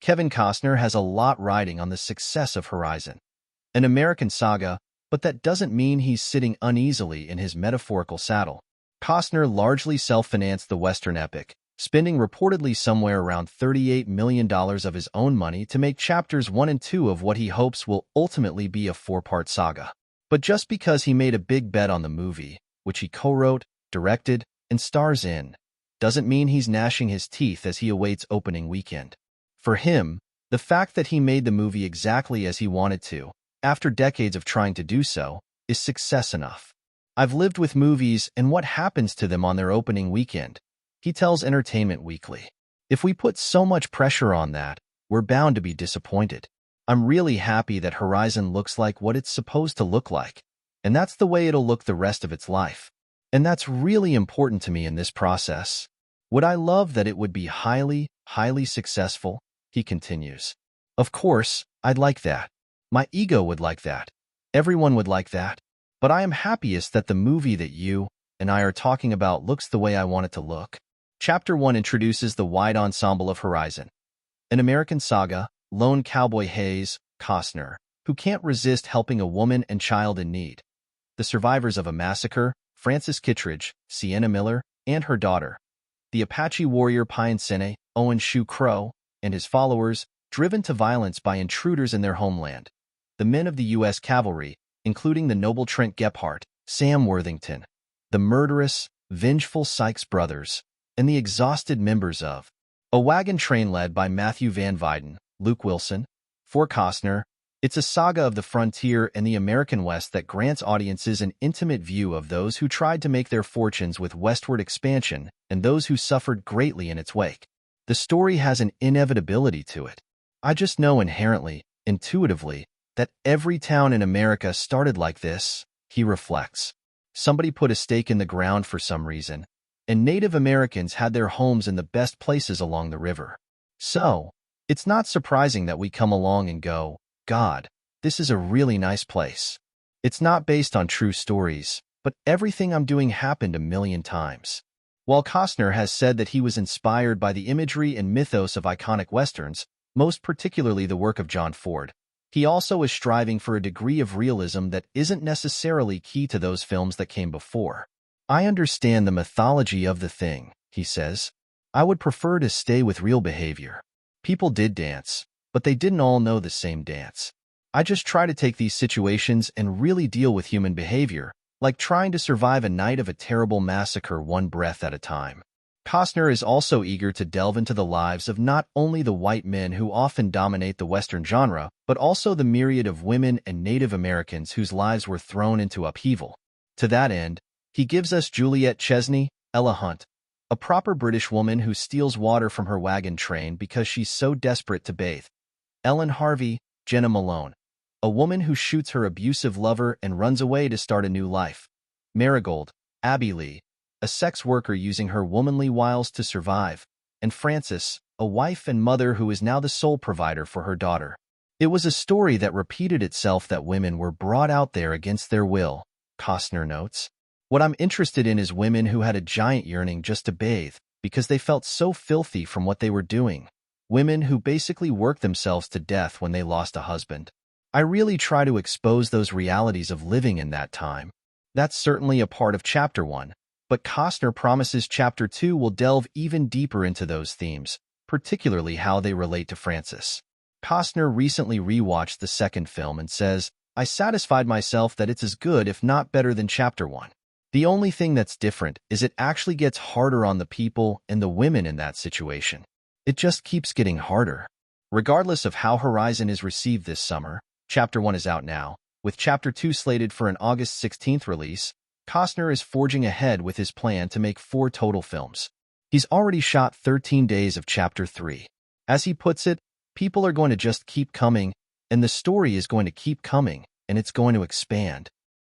Kevin Costner has a lot riding on the success of Horizon, an American saga, but that doesn't mean he's sitting uneasily in his metaphorical saddle. Costner largely self-financed the Western epic, spending reportedly somewhere around $38 million of his own money to make chapters 1 and 2 of what he hopes will ultimately be a 4-part saga. But just because he made a big bet on the movie, which he co-wrote, directed, and stars in, doesn't mean he's gnashing his teeth as he awaits opening weekend. For him, the fact that he made the movie exactly as he wanted to, after decades of trying to do so, is success enough. I've lived with movies and what happens to them on their opening weekend, he tells Entertainment Weekly. If we put so much pressure on that, we're bound to be disappointed. I'm really happy that Horizon looks like what it's supposed to look like, and that's the way it'll look the rest of its life. And that's really important to me in this process. Would I love that it would be highly successful? He continues. Of course, I'd like that. My ego would like that. Everyone would like that. But I am happiest that the movie that you and I are talking about looks the way I want it to look. Chapter 1 introduces the wide ensemble of Horizon, an American saga, lone cowboy Hayes, Costner, who can't resist helping a woman and child in need. The survivors of a massacre, Frances Kittredge, Sienna Miller, and her daughter. The Apache warrior Pine-Sene, Owen Shoe Crow, and his followers, driven to violence by intruders in their homeland. The men of the U.S. cavalry, including the noble Trent Gephardt, Sam Worthington, the murderous, vengeful Sykes brothers, and the exhausted members of a wagon train led by Matthew Van Wyden, Luke Wilson. For Costner, it's a saga of the frontier and the American West that grants audiences an intimate view of those who tried to make their fortunes with westward expansion and those who suffered greatly in its wake. The story has an inevitability to it. I just know inherently, intuitively, that every town in America started like this, he reflects. Somebody put a stake in the ground for some reason, and Native Americans had their homes in the best places along the river. So, it's not surprising that we come along and go, God, this is a really nice place. It's not based on true stories, but everything I'm doing happened a million times. While Costner has said that he was inspired by the imagery and mythos of iconic westerns, most particularly the work of John Ford, he also is striving for a degree of realism that isn't necessarily key to those films that came before. I understand the mythology of the thing, he says. I would prefer to stay with real behavior. People did dance, but they didn't all know the same dance. I just try to take these situations and really deal with human behavior, like trying to survive a night of a terrible massacre one breath at a time. Costner is also eager to delve into the lives of not only the white men who often dominate the Western genre, but also the myriad of women and Native Americans whose lives were thrown into upheaval. To that end, he gives us Juliet Chesney, Ella Hunt, a proper British woman who steals water from her wagon train because she's so desperate to bathe. Ellen Harvey, Jenna Malone, a woman who shoots her abusive lover and runs away to start a new life. Marigold, Abby Lee, a sex worker using her womanly wiles to survive, and Frances, a wife and mother who is now the sole provider for her daughter. It was a story that repeated itself that women were brought out there against their will, Costner notes. What I'm interested in is women who had a giant yearning just to bathe, because they felt so filthy from what they were doing. Women who basically worked themselves to death when they lost a husband. I really try to expose those realities of living in that time. That's certainly a part of Chapter 1. But Costner promises Chapter 2 will delve even deeper into those themes, particularly how they relate to Frances. Costner recently rewatched the second film and says, I satisfied myself that it's as good if not better than Chapter 1. The only thing that's different is it actually gets harder on the people and the women in that situation. It just keeps getting harder. Regardless of how Horizon is received this summer, Chapter 1 is out now, with Chapter 2 slated for an August 16th release. Costner is forging ahead with his plan to make 4 total films. He's already shot 13 days of Chapter 3. As he puts it, people are going to just keep coming, and the story is going to keep coming, and it's going to expand.